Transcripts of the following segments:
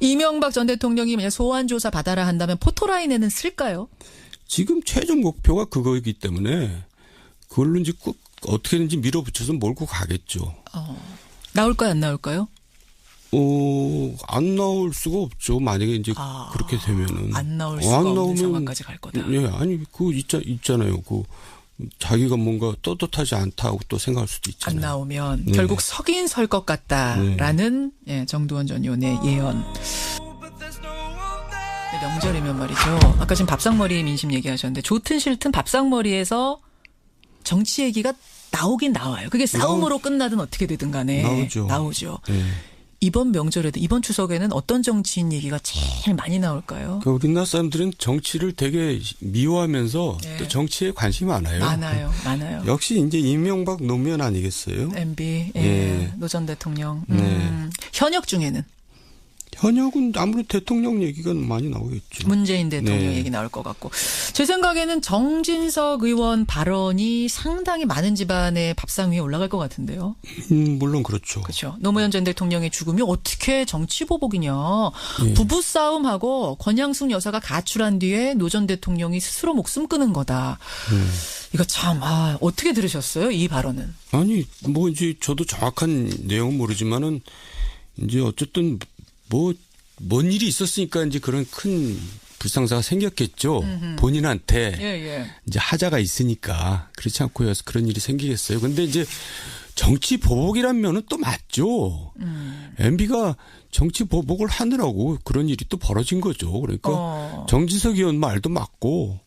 이명박 전 대통령이 만약 소환 조사 받아라 한다면 포토라인에는 쓸까요? 지금 최종 목표가 그거이기 때문에 그걸로 이제 꼭 어떻게든지 밀어붙여서 몰고 가겠죠. 나올까요, 안 나올까요? 안 나올 수가 없죠. 만약에 이제 그렇게 되면은. 안 나올 수가 없는 상황까지 갈 거다. 예, 아니, 있잖아요. 자기가 뭔가 떳떳하지 않다고 또 생각할 수도 있잖아요. 안 나오면 결국 서긴 설 것 같다라는 정두원 전 의원의 예언. 명절이면 말이죠. 아까 지금 밥상머리 민심 얘기하셨는데 좋든 싫든 밥상머리에서 정치 얘기가 나오긴 나와요. 그게 싸움으로 끝나든 어떻게 되든 간에 나오죠. 네. 이번 명절에도 이번 추석에는 어떤 정치인 얘기가 제일 많이 나올까요? 그러니까 우리나라 사람들은 정치를 되게 미워하면서 또 정치에 관심이 많아요. 많아요. 역시 이제 이명박 노무현 아니겠어요? MB, 노 전 대통령. 현역 중에는? 현역은 아무래도 대통령 얘기가 많이 나오겠죠. 문재인 대통령 얘기 나올 것 같고. 제 생각에는 정진석 의원 발언이 상당히 많은 집안의 밥상 위에 올라갈 것 같은데요. 물론 그렇죠. 그렇죠. 노무현 전 대통령의 죽음이 어떻게 정치보복이냐. 부부싸움하고 권양숙 여사가 가출한 뒤에 노 전 대통령이 스스로 목숨 끊은 거다. 이거 참 어떻게 들으셨어요? 이 발언은. 아니 이제 저도 정확한 내용은 모르지만은 이제 어쨌든 뭔 일이 있었으니까 이제 그런 큰 불상사가 생겼겠죠. 본인한테 이제 하자가 있으니까 그렇지 않고 그런 일이 생기겠어요. 근데 이제 정치 보복이란 면은 또 맞죠. MB가 정치 보복을 하느라고 그런 일이 또 벌어진 거죠. 그러니까 정진석 의원 말도 맞고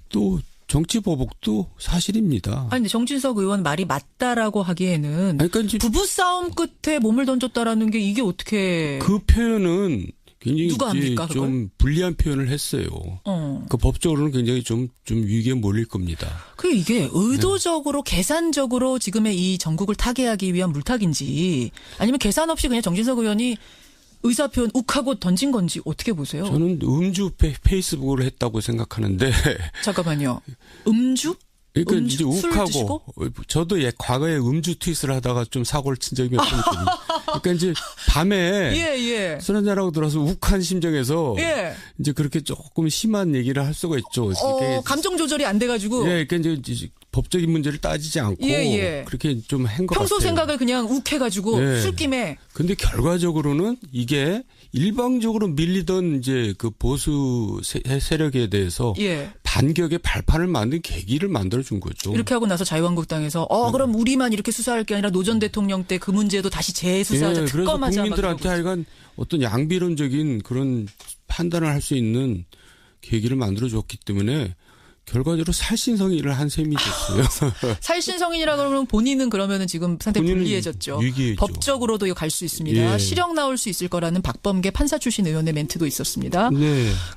또 정치 보복도 사실입니다. 아니 근데 정진석 의원 말이 맞다라고 하기에는 그러니까 부부싸움 끝에 몸을 던졌다라는 게 이게 어떻게 그 표현은 굉장히 누가 합니까, 좀 불리한 표현을 했어요. 그 법적으로는 굉장히 좀 위기에 몰릴 겁니다. 이게 의도적으로 계산적으로 지금의 이 전국을 타개하기 위한 물타기인지 아니면 계산 없이 그냥 정진석 의원이 의사표현 욱하고 던진 건지 어떻게 보세요? 저는 음주 페이스북을 했다고 생각하는데. 잠깐만요. 음주? 그러니까 이제 욱하고. 저도 과거에 음주 트윗을 하다가 좀 사고를 친 적이 몇 번 있거든요. 그러니까 이제 밤에 술 한잔하고 들어서 욱한 심정에서 이제 그렇게 조금 심한 얘기를 할 수가 있죠. 감정 조절이 안 돼가지고. 그러니까 이제 법적인 문제를 따지지 않고 그렇게 좀 한 것 같아요. 평소 생각을 그냥 욱해가지고 술김에. 근데 결과적으로는 이게 일방적으로 밀리던 이제 그 보수 세력에 대해서 반격의 발판을 만든 계기를 만들어준 거죠. 이렇게 하고 나서 자유한국당에서 그럼 우리만 이렇게 수사할 게 아니라 노 전 대통령 때 그 문제도 다시 재수사하자, 특검하자. 그래서 국민들한테 하여간 어떤 양비론적인 그런 판단을 할 수 있는 계기를 만들어줬기 때문에 결과적으로 살신성인을 한 셈이 됐어요. 살신성인이라 그러면 본인은 그러면은 지금 상당히 불리해졌죠. 위기죠. 법적으로도 갈 수 있습니다. 실형 나올 수 있을 거라는 박범계 판사 출신 의원의 멘트도 있었습니다.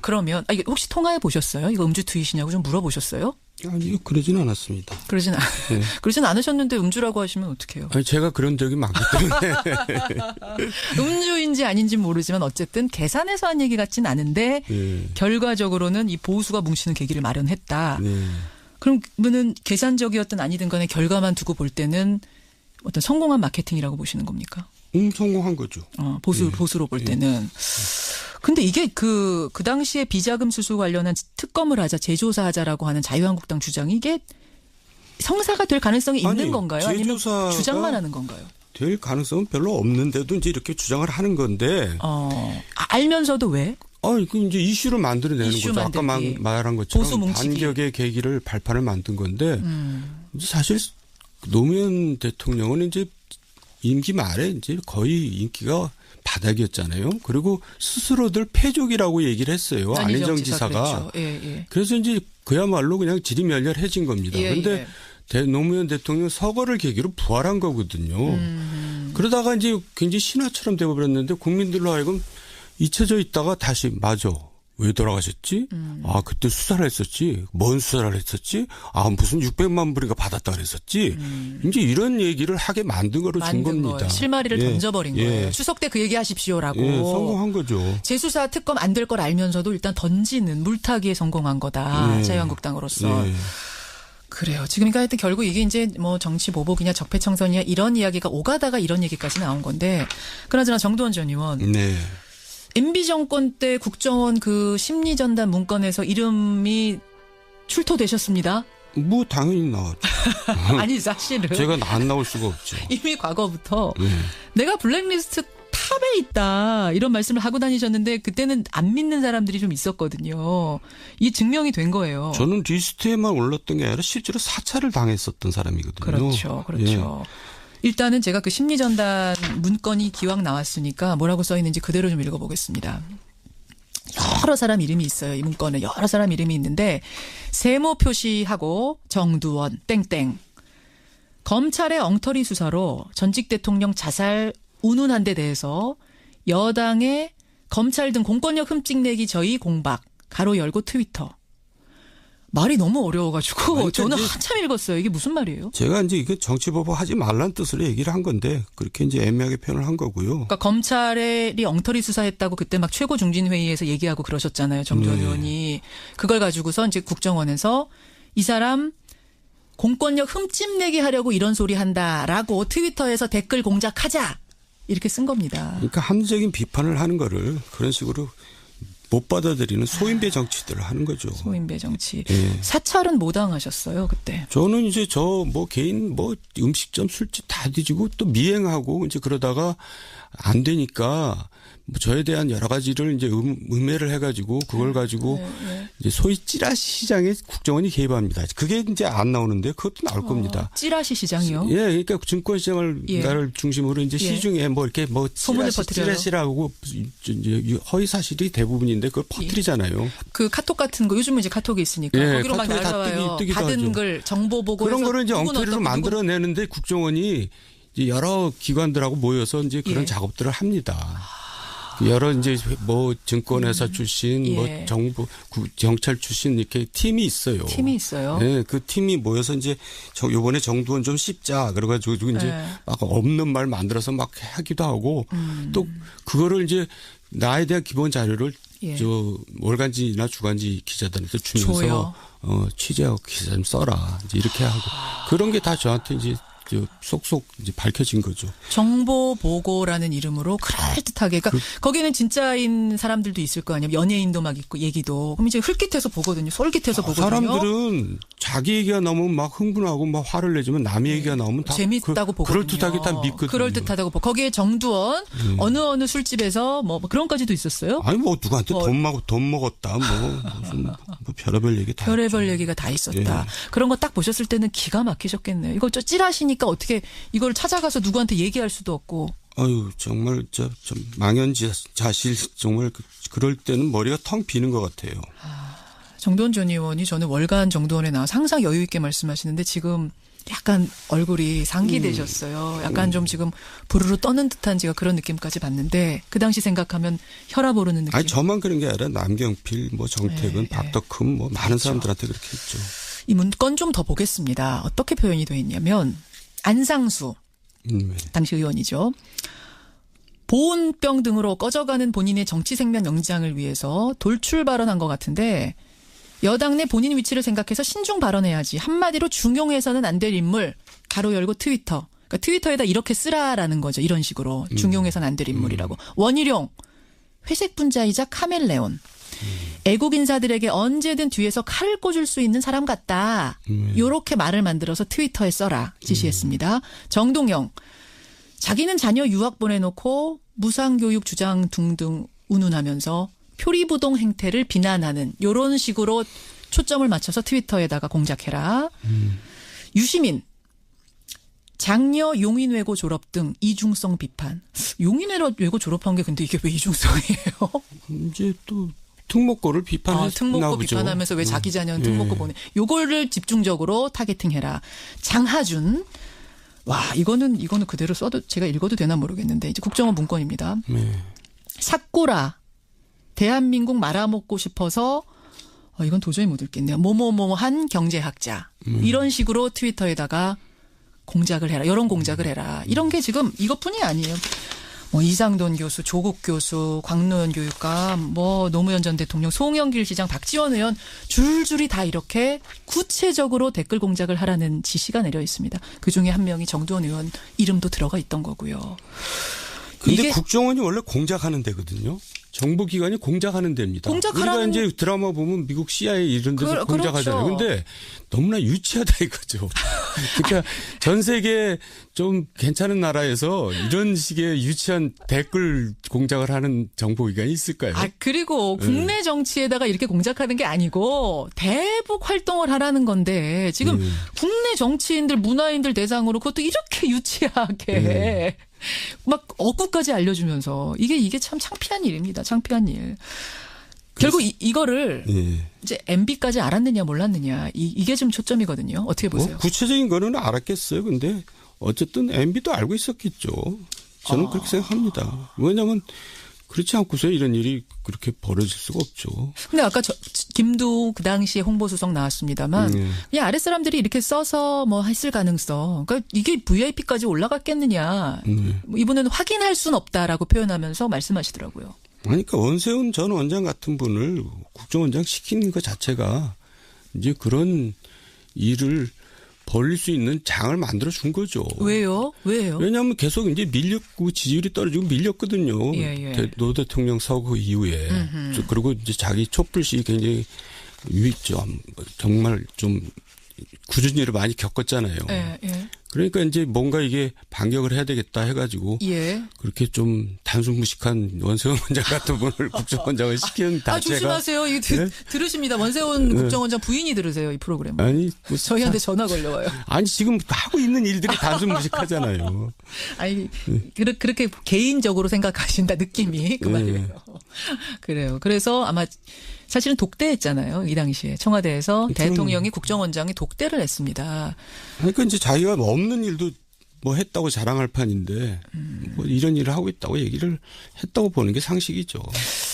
그러면 이게 혹시 통화해 보셨어요? 이거 음주 트윗이냐고 좀 물어보셨어요? 아니요, 그러진 않았습니다. 그러진 않으셨는데 음주라고 하시면 어떡해요? 아니, 제가 그런 적이 많기 때문에. 음주인지 아닌지 모르지만 어쨌든 계산해서 한 얘기 같진 않은데 결과적으로는 이 보수가 뭉치는 계기를 마련했다. 그러면은 계산적이었든 아니든 간에 결과만 두고 볼 때는 어떤 성공한 마케팅이라고 보시는 겁니까? 성공한 거죠. 보수로 볼 때는. 근데 이게 그 당시에 비자금 수수 관련한 특검을 하자, 재조사하자라고 하는 자유한국당 주장이 이게 성사가 될 가능성이 있는 건가요? 아니면 주장만 하는 건가요? 될 가능성은 별로 없는데도 이제 이렇게 주장을 하는 건데. 알면서도 왜? 그 이제 이슈를 만들어내는 거죠. 아까 말한 것처럼 반격의 계기를 발판을 만든 건데 사실 노무현 대통령은 이제 임기 말에 이제 거의 인기가 바닥이었잖아요. 그리고 스스로들 패족이라고 얘기를 했어요. 안희정 지사가. 그래서 이제 그야말로 그냥 지리멸렬해진 겁니다. 그런데 노무현 대통령 서거를 계기로 부활한 거거든요. 그러다가 이제 굉장히 신화처럼 되어버렸는데 국민들로 하여금 잊혀져 있다가 다시 맞아. 왜 돌아가셨지? 그때 수사를 했었지. 뭔 수사를 했었지? 무슨 600만 불인가 받았다 그랬었지. 이제 이런 얘기를 하게 만든 거로 준 겁니다. 실마리를 던져버린 거예요. 추석 때 그 얘기 하십시오라고. 성공한 거죠. 재수사 특검 안 될 걸 알면서도 일단 던지는 물타기에 성공한 거다. 자유한국당으로서. 그래요. 지금 그러니까 하여튼 결국 이게 이제 뭐 정치 보복이냐 적폐청산이냐 이런 이야기가 오가다가 이런 얘기까지 나온 건데 그나저나 정두원 전 의원. MB 정권 때 국정원 그 심리전단 문건에서 이름이 출토되셨습니다. 뭐 당연히 나왔죠. 아니 사실은 제가 안 나올 수가 없죠. 이미 과거부터 내가 블랙리스트 탑에 있다 이런 말씀을 하고 다니셨는데 그때는 안 믿는 사람들이 좀 있었거든요. 이게 증명이 된 거예요. 저는 리스트에만 올랐던 게 아니라 실제로 사찰을 당했었던 사람이거든요. 그렇죠. 그렇죠. 일단은 제가 그 심리전단 문건이 기왕 나왔으니까 뭐라고 써 있는지 그대로 좀 읽어보겠습니다. 여러 사람 이름이 있어요. 이 문건에 여러 사람 이름이 있는데 세모 표시하고 정두원 땡땡. 검찰의 엉터리 수사로 전직 대통령 자살 운운한 데 대해서 여당의 검찰 등 공권력 흠집내기 저희 공박 가로 열고 트위터. 말이 너무 어려워가지고 그러니까 저는 한참 읽었어요. 이게 무슨 말이에요? 제가 이제 이거 정치보복 하지 말라는 뜻으로 얘기를 한 건데 그렇게 이제 애매하게 표현을 한 거고요. 그러니까 검찰이 엉터리 수사했다고 그때 막 최고중진회의에서 얘기하고 그러셨잖아요. 정두원 의원이. 그걸 가지고서 이제 국정원에서 이 사람 공권력 흠집내게 하려고 이런 소리 한다라고 트위터에서 댓글 공작하자. 이렇게 쓴 겁니다. 그러니까 합리적인 비판을 하는 거를 그런 식으로 못 받아들이는 소인배 정치들을 하는 거죠. 소인배 정치. 예. 사찰은 뭐 당하셨어요 그때? 저는 이제 저 뭐 개인 뭐 음식점 술집 다 뒤지고 또 미행하고 이제 그러다가 안 되니까 뭐 저에 대한 여러 가지를 이제 음해를 해가지고 그걸 가지고 이제 소위 찌라시 시장에 국정원이 개입합니다. 그게 이제 안 나오는데 그것도 나올 겁니다. 찌라시 시장이요? 예, 그러니까 증권 시장을 나를 중심으로 이제 시중에 뭐 이렇게 뭐 소문을 퍼뜨려요. 찌라시라고 허위 사실이 대부분인데 그걸 퍼뜨리잖아요. 그 카톡 같은 거 요즘은 이제 카톡이 있으니까 거기로 막 날라와요. 받은 글 정보 보고 그런 거를 이제 엉터리로 만들어내는데 국정원이 이제 여러 기관들하고 모여서 이제 그런 작업들을 합니다. 여러 이제 뭐 증권회사 출신, 뭐 정부, 경찰 출신 이렇게 팀이 있어요. 팀이 있어요. 네, 그 팀이 모여서 이제 요번에 정두원 좀 씹자 그래가지고 이제 막 없는 말 만들어서 막 하기도 하고 또 그거를 이제 나에 대한 기본 자료를 저 월간지나 주간지 기자들한테 주면서 취재하고 기사 좀 써라 이제 이렇게 하고 그런 게 다 저한테 이제 속속 이제 밝혀진 거죠. 정보 보고라는 이름으로 그럴듯하게. 그러니까 거기는 진짜인 사람들도 있을 거 아니에요. 연예인도 막 있고 얘기도. 그럼 이제 흘깃해서 보거든요. 솔깃해서 보거든요. 사람들은 자기 얘기가 나오면 막 흥분하고 막 화를 내지만 남의 얘기가 나오면 다 재밌다고 보거든요. 그럴듯하게 다 믿거든요. 그럴듯하다고 보고 거기에 정두원 어느 술집에서 뭐 그런 까지도 있었어요. 아니 뭐 누구한테 돈 먹었다 무슨 뭐 별의별 얘기 다 별의별 얘기가 다 있었다. 그런 거 딱 보셨을 때는 기가 막히셨겠네요. 이거 저 찌라시니까 어떻게 이걸 찾아가서 누구한테 얘기할 수도 없고. 아유 정말 좀 망연자실 정말 그럴 때는 머리가 텅 비는 것 같아요. 정두원 전 의원이 저는 월간 정두원에 나와서 항상 여유 있게 말씀하시는데 지금 약간 얼굴이 상기되셨어요. 약간 좀 지금 부르르 떠는 듯한 제가 그런 느낌까지 받는데 그 당시 생각하면 혈압 오르는 느낌. 아니 저만 그런 게 아니라 남경필, 뭐 정태근, 박덕흠 뭐 많은 사람들한테 그렇게 했죠. 이 문건 좀 더 보겠습니다. 어떻게 표현이 되어 있냐면 안상수 당시 의원이죠. 보온병 등으로 꺼져가는 본인의 정치 생명 영장을 위해서 돌출 발언한 것 같은데 여당 내 본인 위치를 생각해서 신중 발언해야지. 한마디로 중용해서는 안 될 인물. 가로 열고 트위터. 그러니까 트위터에다 이렇게 쓰라라는 거죠. 이런 식으로. 중용해서는 안 될 인물이라고. 원희룡. 회색 분자이자 카멜레온. 애국 인사들에게 언제든 뒤에서 칼을 꽂을 수 있는 사람 같다. 요렇게 말을 만들어서 트위터에 써라 지시했습니다. 정동영. 자기는 자녀 유학 보내놓고 무상교육 주장 등등 운운하면서 표리부동 행태를 비난하는 요런 식으로 초점을 맞춰서 트위터에다가 공작해라. 유시민. 장녀 용인외고 졸업 등 이중성 비판. 용인외고 졸업한 게 근데 이게 왜 이중성이에요? 이제 또 특목고를 비판했나 특목고 보죠. 비판하면서 왜 자기 자녀는 특목고 보내. 요거를 집중적으로 타겟팅해라. 장하준. 와 이거는 그대로 써도 제가 읽어도 되나 모르겠는데 이제 국정원 문건입니다. 삭구라. 대한민국 말아먹고 싶어서 이건 도저히 못 읽겠네요. 뭐뭐뭐한 경제학자. 이런 식으로 트위터에다가 공작을 해라. 이런 공작을 해라. 이런 게 지금 이것뿐이 아니에요. 뭐 이상돈 교수, 조국 교수, 광노현 교육감, 뭐 노무현 전 대통령, 송영길 시장, 박지원 의원 줄줄이 다 이렇게 구체적으로 댓글 공작을 하라는 지시가 내려 있습니다. 그중에 한 명이 정두원 의원 이름도 들어가 있던 거고요. 근데 국정원이 원래 공작하는 데거든요. 정보기관이 공작하는 데입니다. 우리가 이제 드라마 보면 미국 CIA 이런 데서 공작하잖아요. 그런데 너무나 유치하다 이거죠. 그러니까 전 세계 좀 괜찮은 나라에서 이런 식의 유치한 댓글 공작을 하는 정보기관이 있을까요? 그리고 국내 정치에다가 이렇게 공작하는 게 아니고 대북 활동을 하라는 건데 지금 국내 정치인들, 문화인들 대상으로 그것도 이렇게 유치하게 막 어구까지 알려주면서 이게 참 창피한 일입니다. 창피한 일. 결국 이거를 이제 MB까지 알았느냐 몰랐느냐 이게 좀 초점이거든요. 어떻게 보세요? 구체적인 거는 알았겠어요. 근데 어쨌든 MB도 알고 있었겠죠. 저는 그렇게 생각합니다. 왜냐하면 그렇지 않고서 이런 일이 그렇게 벌어질 수가 없죠. 근데 아까 김두 그 당시에 홍보수석 나왔습니다만 그냥 아랫사람들이 이렇게 써서 뭐 했을 가능성. 그러니까 이게 VIP까지 올라갔겠느냐. 이분은 확인할 수는 없다라고 표현하면서 말씀하시더라고요. 그러니까 원세훈 전 원장 같은 분을 국정원장 시키는 것 자체가 이제 그런 일을 벌릴 수 있는 장을 만들어 준 거죠. 왜요? 왜냐하면 계속 이제 밀렸고 지지율이 떨어지고 밀렸거든요. 노 대통령 서거 이후에. 그리고 이제 자기 촛불시 굉장히 정말 좀 굳은 일을 많이 겪었잖아요. 그러니까 이제 뭔가 이게 반격을 해야 되겠다 해가지고 그렇게 좀 단순무식한 원세훈 원장 같은 분을 국정원장을 시키는 자체가. 조심하세요. 이거 들으십니다. 원세훈 국정원장 부인이 들으세요. 이 프로그램. 아니 저희한테 전화 걸려와요. 아니 지금 하고 있는 일들이 단순무식하잖아요. 아니 그렇게 개인적으로 생각하신다 느낌이 그 말이에요. 그래요. 그래서 아마 사실은 독대했잖아요. 이 당시에 청와대에서 대통령이 국정원장이 독대를 했습니다. 그러니까 이제 자기가 없는 일도 뭐 했다고 자랑할 판인데 뭐 이런 일을 하고 있다고 얘기를 했다고 보는 게 상식이죠.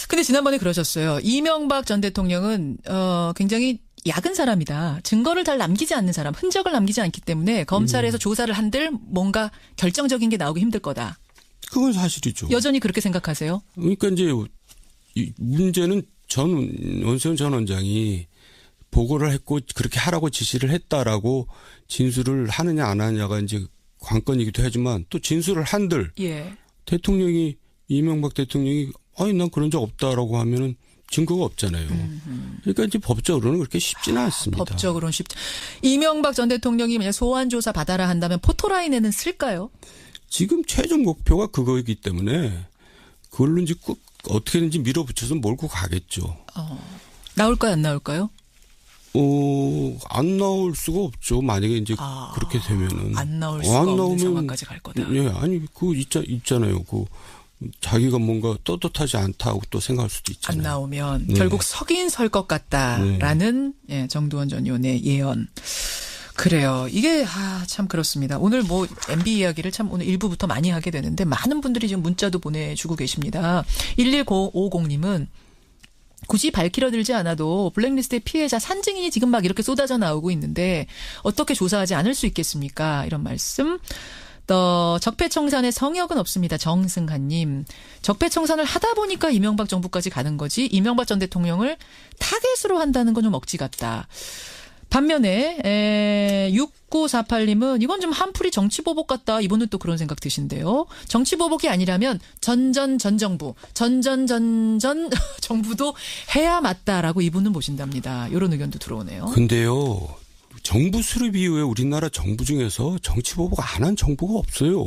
근데 지난번에 그러셨어요. 이명박 전 대통령은 굉장히 약은 사람이다. 증거를 잘 남기지 않는 사람, 흔적을 남기지 않기 때문에 검찰에서 조사를 한들 뭔가 결정적인 게 나오기 힘들 거다. 그건 사실이죠. 여전히 그렇게 생각하세요? 그러니까 이제 이 문제는 원세훈 전 원장이 보고를 했고 그렇게 하라고 지시를 했다라고 진술을 하느냐 안 하느냐가 이제 관건이기도 하지만 또 진술을 한들 대통령이 이명박 대통령이 난 그런 적 없다라고 하면은 증거가 없잖아요. 그러니까 이제 법적으로는 그렇게 쉽지는 않습니다. 법적으로는 쉽지. 이명박 전 대통령이 만약 소환 조사 받아라 한다면 포토라인에는 쓸까요? 지금 최종 목표가 그거이기 때문에 그걸로 이제 꼭 어떻게든지 밀어붙여서 몰고 가겠죠. 나올까요, 안 나올까요? 안 나올 수가 없죠. 만약에 이제 그렇게 되면은. 안 나올 수가 없는 상황까지 갈 거다. 아니, 있잖아요. 자기가 뭔가 떳떳하지 않다고 또 생각할 수도 있잖아요. 안 나오면 결국 서긴 설 것 같다라는 정두원 전 의원의 예언. 그래요. 이게 참 그렇습니다. 오늘 뭐 MB 이야기를 참 오늘 1부부터 많이 하게 되는데 많은 분들이 지금 문자도 보내주고 계십니다. 1150님은 굳이 밝히려 들지 않아도 블랙리스트의 피해자 산증인이 지금 막 이렇게 쏟아져 나오고 있는데 어떻게 조사하지 않을 수 있겠습니까? 이런 말씀. 또 적폐청산의 성역은 없습니다. 정승한님. 적폐청산을 하다 보니까 이명박 정부까지 가는 거지 이명박 전 대통령을 타겟으로 한다는 건 좀 억지 같다. 반면에 6948님은 이건 좀 한풀이 정치보복 같다. 이분은 또 그런 생각 드신대요. 정치보복이 아니라면 전 정부 정부도 해야 맞다라고 이분은 보신답니다. 이런 의견도 들어오네요. 근데요. 정부 수립 이후에 우리나라 정부 중에서 정치보복 안 한 정부가 없어요.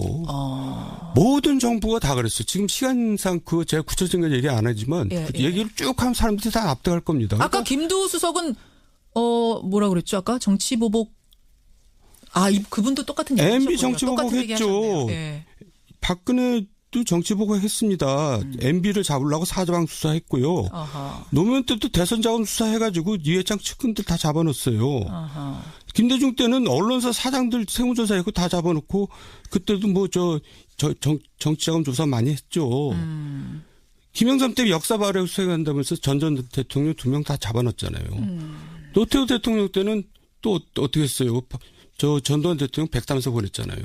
모든 정부가 다 그랬어요. 지금 시간상 제가 구체적인 걸 얘기 안 하지만 그 얘기를 쭉 하면 사람들이 다 납득할 겁니다. 아까 김두우 수석은 뭐라 그랬죠? 아까 정치보복. 그분도 똑같은 얘기 MB 정치보복 했죠. 박근혜도 정치보복 했습니다. MB를 잡으려고 사자방 수사했고요. 노무현 때도 대선 자금 수사해가지고 이회창 측근들 다 잡아놓았어요. 김대중 때는 언론사 사장들 세무조사했고 다 잡아놓고 그때도 뭐 정치자금 조사 많이 했죠. 김영삼 때 역사 발행 수행한다면서 전 대통령 2명 다 잡아놨잖아요. 노태우 대통령 때는 또 어떻게 했어요? 전두환 대통령 백담서 보냈잖아요.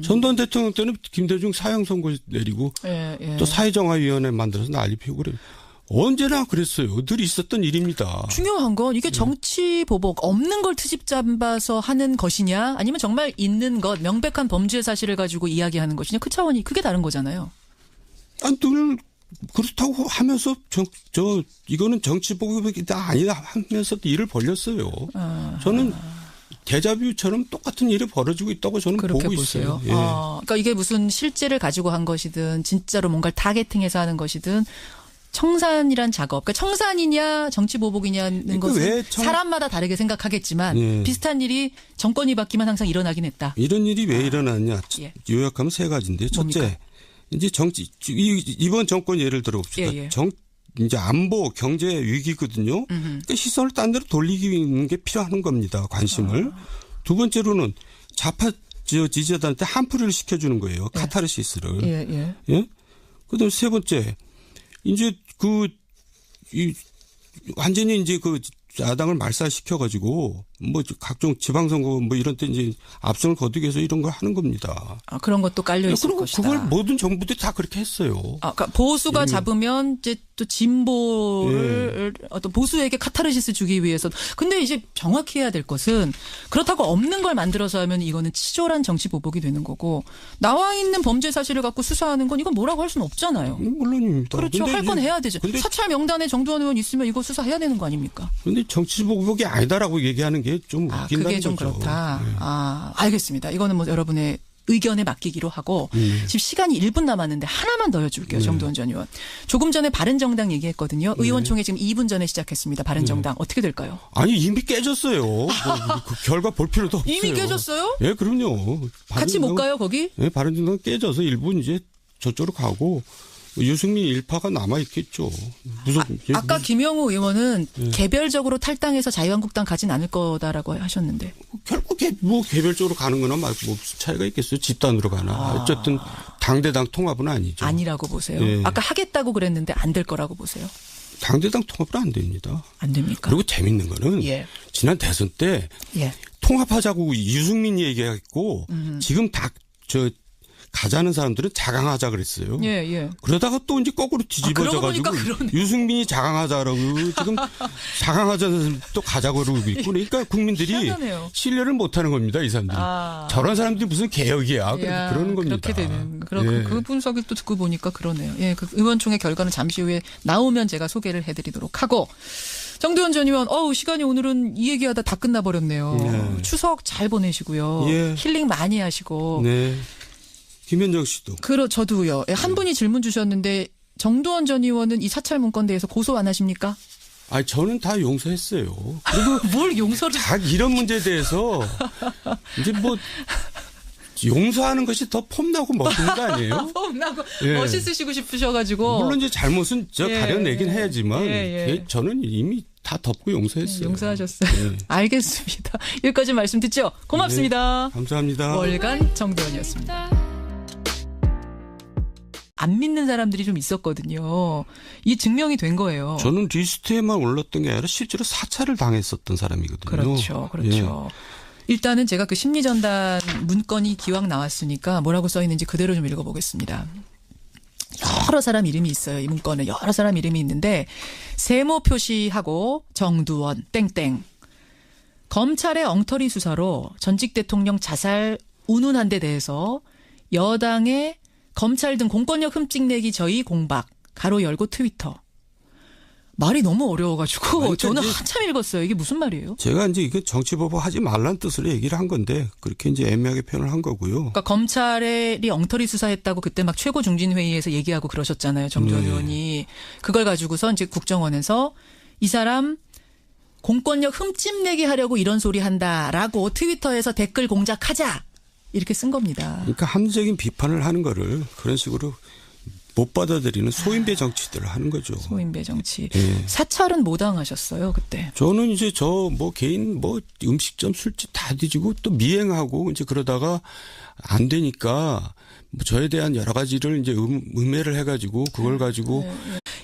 전두환 대통령 때는 김대중 사형 선고 내리고 또 사회정화위원회 만들어서 난리 피우고 그래요. 언제나 그랬어요. 늘 있었던 일입니다. 중요한 건 이게 정치 보복 없는 걸 트집 잡아서 하는 것이냐 아니면 정말 있는 것 명백한 범죄 사실을 가지고 이야기하는 것이냐 그 차원이 그게 다른 거잖아요. 늘 그렇다고 하면서 이거는 정치 보복이다 아니다 하면서 일을 벌렸어요. 저는 데자뷰처럼 똑같은 일이 벌어지고 있다고 저는 그렇게 보고 보세요. 있어요. 예. 그러니까 이게 무슨 실제를 가지고 한 것이든 진짜로 뭔가를 타겟팅해서 하는 것이든 청산이란 작업. 그러니까 청산이냐 정치 보복이냐는 것은 사람마다 다르게 생각하겠지만 예. 비슷한 일이 정권이 바뀌면 항상 일어나긴 했다. 이런 일이 왜 일어났냐. 예. 요약하면 세 가지인데 첫째. 뭡니까? 이제 이번 정권 예를 들어 봅시다. 예, 예. 이제 안보 경제 위기거든요. 그러니까 시선을 딴 데로 돌리기 위한 게 필요한 겁니다. 관심을. 두 번째로는 좌파 지지자들한테 한풀이를 시켜주는 거예요. 예. 카타르시스를. 예, 예. 예? 그다음 세 번째 이제 완전히 이제 야당을 말살시켜가지고 뭐 각종 지방선거 뭐 이런 때 이제 압승을 거두기 위해서 이런 걸 하는 겁니다. 그런 것도 깔려 있을 것이다. 그걸 모든 정부들이 다 그렇게 했어요. 그러니까 보수가 잡으면 이제 또 진보를 어떤 보수에게 카타르시스 주기 위해서. 근데 이제 정확히 해야 될 것은 그렇다고 없는 걸 만들어서 하면 이거는 치졸한 정치 보복이 되는 거고 나와 있는 범죄 사실을 갖고 수사하는 건 이건 뭐라고 할 수는 없잖아요. 물론입니다. 그렇죠. 할 건 해야 되죠. 사찰 명단에 정두원 의원 있으면 이거 수사해야 되는 거 아닙니까? 그런데 정치 보복이 아니다라고 얘기하는 게 좀 웃긴다는 그게 좀 거죠. 그렇다. 네. 알겠습니다. 이거는 뭐 여러분의 의견에 맡기기로 하고 지금 시간이 1분 남았는데 하나만 더 여쭐게요. 정두원 전 의원. 조금 전에 바른정당 얘기했거든요. 의원총회 지금 2분 전에 시작했습니다. 바른정당. 어떻게 될까요? 아니 이미 깨졌어요. 그 결과 볼 필요도 없어요. 이미 깨졌어요? 예, 그럼요. 같이 못 가요 거기? 예, 바른정당 깨져서 일부 이제 저쪽으로 가고 유승민 일파가 남아있겠죠. 아까 김영우 의원은 개별적으로 탈당해서 자유한국당 가진 않을 거다라고 하셨는데. 결국 개별적으로 가는 거나 무슨 차이가 있겠어요. 집단으로 가나. 어쨌든 당대당 통합은 아니죠. 아니라고 보세요. 예. 아까 하겠다고 그랬는데 안 될 거라고 보세요. 당대당 통합은 안 됩니다. 안 됩니까? 그리고 재밌는 거는 지난 대선 때 통합하자고 유승민이 얘기했고 지금 가자는 사람들은 자강하자 그랬어요. 예, 예. 그러다가 또 이제 거꾸로 뒤집어져가지고 유승민이 자강하자라고 지금 자강하자는 또 가자고 그러고 있고 그러니까 국민들이 희한하네요. 신뢰를 못하는 겁니다. 이 사람들이. 저런 사람들이 무슨 개혁이야. 그러는 겁니다. 그렇게 되는. 그 분석을 또 듣고 보니까 그러네요. 예, 그 의원총회 결과는 잠시 후에 나오면 제가 소개를 해드리도록 하고. 정두원 전 의원, 시간이 오늘은 이 얘기하다 다 끝나버렸네요. 네. 추석 잘 보내시고요. 예. 힐링 많이 하시고. 네. 김현정 씨도. 저도요. 한 분이 질문 주셨는데 정두원 전 의원은 이 사찰 문건 대해서 고소 안 하십니까? 저는 다 용서했어요. 그리고 뭘 용서를? 이런 문제에 대해서 이제 용서하는 것이 더 폼나고 멋있는 거 아니에요? 폼나고 멋있으시고 싶으셔가지고. 물론 이제 잘못은 가려내긴 해야지만 저는 이미 다 덮고 용서했어요. 용서하셨어요. 알겠습니다. 여기까지 말씀 듣죠? 고맙습니다. 감사합니다. 월간 정두원이었습니다. 안 믿는 사람들이 좀 있었거든요. 이게 증명이 된 거예요. 저는 리스트에만 올랐던 게 아니라 실제로 사찰을 당했었던 사람이거든요. 그렇죠. 일단은 제가 그 심리전단 문건이 기왕 나왔으니까 뭐라고 써 있는지 그대로 좀 읽어보겠습니다. 여러 사람 이름이 있어요. 이 문건에 여러 사람 이름이 있는데 세모 표시하고 정두원 땡땡. 검찰의 엉터리 수사로 전직 대통령 자살 운운한 데 대해서 여당의 검찰 등 공권력 흠집내기 저희 공박 가로 열고 트위터. 말이 너무 어려워가지고 저는 한참 읽었어요. 이게 무슨 말이에요? 제가 이제 이게 정치보복 하지 말라는 뜻으로 얘기를 한 건데 그렇게 이제 애매하게 표현을 한 거고요. 그러니까 검찰이 엉터리 수사했다고 그때 막 최고중진회의에서 얘기하고 그러셨잖아요. 정두원 의원이. 그걸 가지고서 이제 국정원에서 이 사람 공권력 흠집내기 하려고 이런 소리 한다라고 트위터에서 댓글 공작하자. 이렇게 쓴 겁니다. 그러니까 합리적인 비판을 하는 거를 그런 식으로 못 받아들이는 소인배 정치들을 하는 거죠. 소인배 정치. 사찰은 뭐 당하셨어요 그때? 저는 이제 개인 음식점 술집 다 뒤지고 또 미행하고 이제 그러다가 안 되니까 저에 대한 여러 가지를 이제 음해를 해가지고 그걸 가지고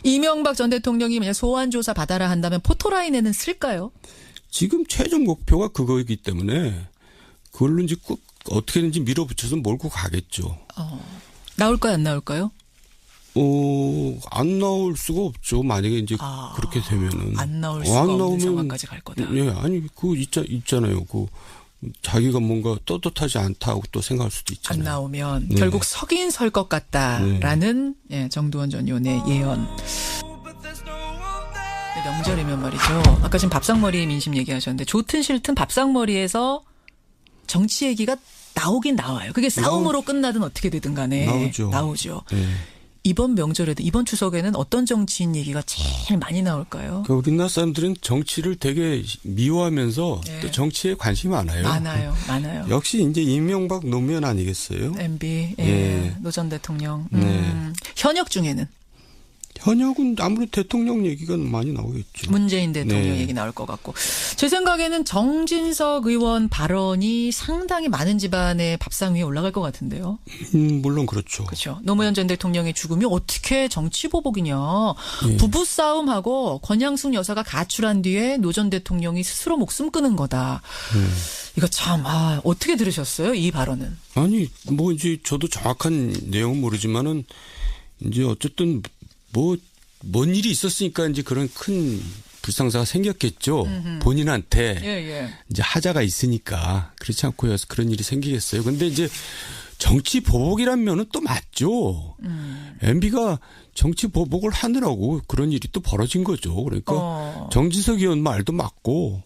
이명박 전 대통령이 만약 소환 조사 받아라 한다면 포토라인에는 쓸까요? 지금 최종 목표가 그거이기 때문에 그걸로 이제 꼭 어떻게든지 밀어붙여서 몰고 가겠죠. 나올까요 안 나올까요? 안 나올 수가 없죠. 만약에 이제 그렇게 되면은. 안 나올 수가 없는 상황까지 갈 거다. 예, 아니, 있잖아요. 자기가 뭔가 떳떳하지 않다고 또 생각할 수도 있잖아요. 안 나오면 결국 서긴 설 것 같다라는 정두원 전 의원의 예언. 명절이면 말이죠. 아까 지금 밥상머리 민심 얘기하셨는데 좋든 싫든 밥상머리에서 정치 얘기가 나오긴 나와요. 그게 싸움으로 끝나든 어떻게 되든 간에 나오죠. 이번 명절에도 이번 추석에는 어떤 정치인 얘기가 제일 많이 나올까요? 그러니까 우리나라 사람들은 정치를 되게 미워하면서 또 정치에 관심이 많아요. 많아요. 역시 이제 이명박 노무현 아니겠어요? MB, 노 전 대통령. 현역 중에는? 현역은 아무래도 대통령 얘기가 많이 나오겠죠. 문재인 대통령 얘기 나올 것 같고. 제 생각에는 정진석 의원 발언이 상당히 많은 집안의 밥상 위에 올라갈 것 같은데요. 물론 그렇죠. 그렇죠. 노무현 전 대통령의 죽음이 어떻게 정치보복이냐. 부부싸움하고 권양숙 여사가 가출한 뒤에 노 전 대통령이 스스로 목숨 끊은 거다. 이거 참 어떻게 들으셨어요? 이 발언은. 아니 뭐 이제 저도 정확한 내용은 모르지만은 이제 어쨌든 뭔 일이 있었으니까 이제 그런 큰 불상사가 생겼겠죠. 본인한테 이제 하자가 있으니까 그렇지 않고 그런 일이 생기겠어요. 근데 이제 정치 보복이란 면은 또 맞죠. MB가 정치 보복을 하느라고 그런 일이 또 벌어진 거죠. 그러니까 정진석 의원 말도 맞고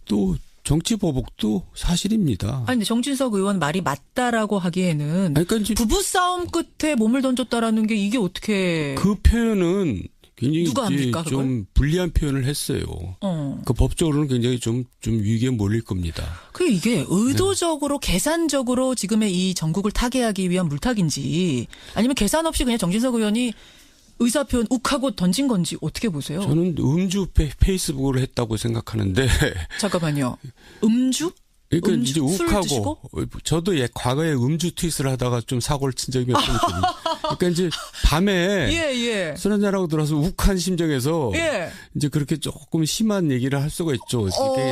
또 정치 보복도 사실입니다. 아니, 근데 정진석 의원 말이 맞다라고 하기에는 그러니까 부부싸움 끝에 몸을 던졌다라는 게 이게 어떻게. 그 표현은 굉장히 누가 합니까, 좀 불리한 표현을 했어요. 그 법적으로는 굉장히 좀 위기에 몰릴 겁니다. 이게 의도적으로 계산적으로 지금의 이 전국을 타개하기 위한 물타기인지 아니면 계산 없이 그냥 정진석 의원이 의사표현 욱하고 던진 건지 어떻게 보세요? 저는 음주 페이스북을 했다고 생각하는데. 잠깐만요. 음주? 그러니까 이제 욱하고 저도 과거에 음주 트윗을 하다가 좀 사고를 친 적이 몇 번 있거든요. 그러니까 이제 밤에 술 한잔하고 들어서 욱한 심정에서 이제 그렇게 조금 심한 얘기를 할 수가 있죠.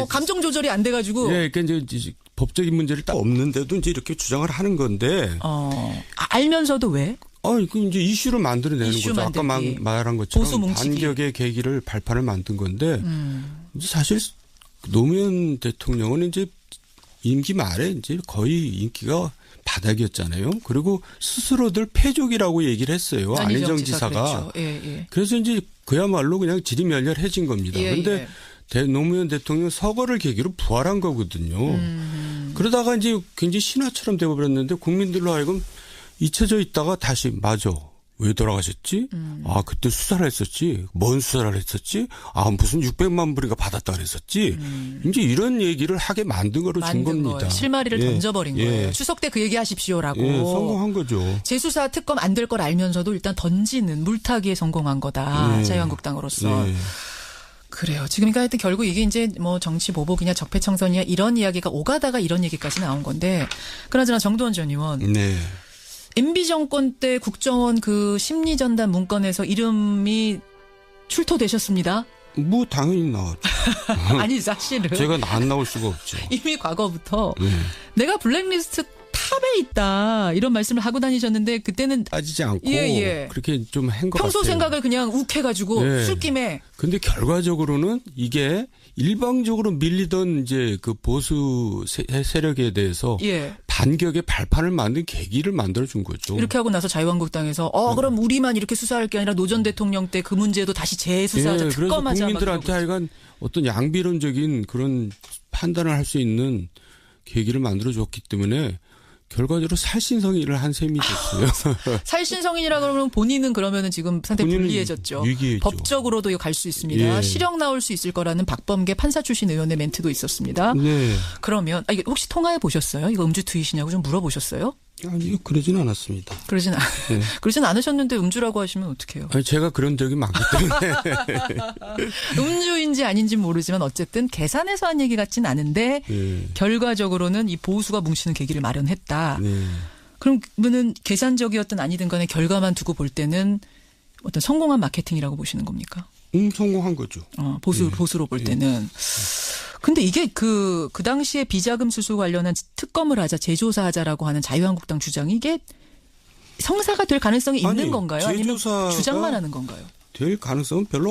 감정 조절이 안 돼가지고. 그러니까 이제 법적인 문제를 딱 없는데도 이제 이렇게 주장을 하는 건데. 알면서도 왜? 그 이제 이슈를 만들어내는 거죠. 아까 말한 것처럼 반격의 계기를 발판을 만든 건데 이제 사실 노무현 대통령은 이제 임기 말에 이제 거의 인기가 바닥이었잖아요. 그리고 스스로들 패족이라고 얘기를 했어요. 안희정 지사가. 그래서 이제 그야말로 그냥 지리멸렬해진 겁니다. 그런데 노무현 대통령 서거를 계기로 부활한 거거든요. 그러다가 이제 굉장히 신화처럼 되어버렸는데 국민들로 하여금 잊혀져 있다가 다시 왜 돌아가셨지? 그때 수사를 했었지. 뭔 수사를 했었지? 무슨 600만 불인가 받았다 그랬었지. 이제 이런 얘기를 하게 만든 거로 준 겁니다. 거예요. 실마리를 던져버린 거예요. 추석 때 그 얘기 하십시오라고. 성공한 거죠. 재수사 특검 안 될 걸 알면서도 일단 던지는 물타기에 성공한 거다. 자유한국당으로서. 그래요. 지금 그러니까 하여튼 결국 이게 이제 뭐 정치 보복이냐 적폐청산이냐 이런 이야기가 오가다가 이런 얘기까지 나온 건데 그나저나 정두원 전 의원. MB 정권 때 국정원 그 심리전단 문건에서 이름이 출토되셨습니다. 당연히 나왔죠. 아니 사실은. 제가 안 나올 수가 없죠. 이미 과거부터 내가 블랙리스트 탑에 있다 이런 말씀을 하고 다니셨는데 그때는 따지지 않고 그렇게 좀 한 것 같아요. 평소 생각을 그냥 욱해가지고 술김에. 근데 결과적으로는 이게 일방적으로 밀리던 이제 그 보수 세력에 대해서 반격의 발판을 만든 계기를 만들어준 거죠. 이렇게 하고 나서 자유한국당에서 그럼 우리만 이렇게 수사할 게 아니라 노 전 대통령 때 그 문제도 다시 재수사하자 특검하자. 그래서 국민들한테 하여간 어떤 양비론적인 그런 판단을 할 수 있는 계기를 만들어줬기 때문에 결과적으로 살신성인을 한 셈이 됐어요. 살신성인이라 그러면 본인은 그러면은 지금 상당히 불리해졌죠. 위기했죠. 법적으로도 갈 수 있습니다. 실형 나올 수 있을 거라는 박범계 판사 출신 의원의 멘트도 있었습니다. 그러면 이게 혹시 통화해 보셨어요? 이거 음주 트윗이냐고 좀 물어보셨어요? 아니요, 그러진 않았습니다. 그러진 않으셨는데 음주라고 하시면 어떡해요? 제가 그런 적이 많기 때문에. 음주인지 아닌지 모르지만 어쨌든 계산해서 한 얘기 같진 않은데 결과적으로는 이 보수가 뭉치는 계기를 마련했다. 그러면은 계산적이었든 아니든 간에 결과만 두고 볼 때는 어떤 성공한 마케팅이라고 보시는 겁니까? 성공한 거죠. 보수로 볼 때는. 근데 이게 그 당시에 비자금 수수 관련한 특검을 하자, 재조사하자라고 하는 자유한국당 주장이 이게 성사가 될 가능성이 있는 건가요? 아니면 주장만 하는 건가요? 될 가능성은 별로